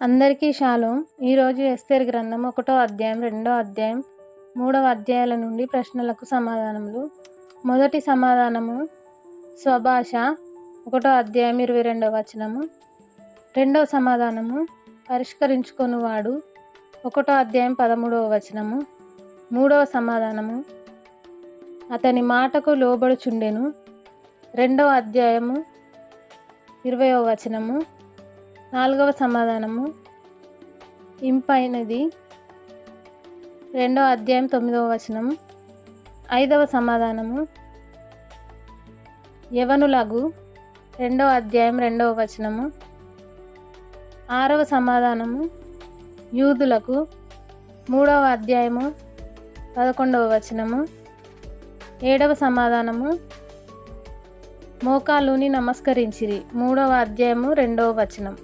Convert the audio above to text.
అందరికీ షాలోమ్. ఈరోజు ఎస్తేరు గ్రంథం 1వ అధ్యాయం, 2వ అధ్యాయం, 3వ అధ్యాయాల నుండి ప్రశ్నలకు సమాధానములు. మొదటి సమాధానము స్వభాష 1వ అధ్యాయం 22వ వచనము. రెండవ సమాధానము పరిష్కరించుకొనువాడు 1వ అధ్యాయం 13వ వచనము. మూడవ సమాధానము అతని మాటకు లోబడుచుండెను 2వ అధ్యాయము 20వ వచనము. నాలుగవ సమాధానము ఇంపైనది 2వ అధ్యాయం 9వ వచనం. ఐదవ సమాధానము యవనులగు 2వ అధ్యాయం 2వ వచనము. ఆరవ సమాధానము యూదులకు 3వ అధ్యాయము 11వ వచనము. ఏడవ సమాధానము మోకాలుని నమస్కరించిరి 3వ అధ్యాయము 2వ వచనం.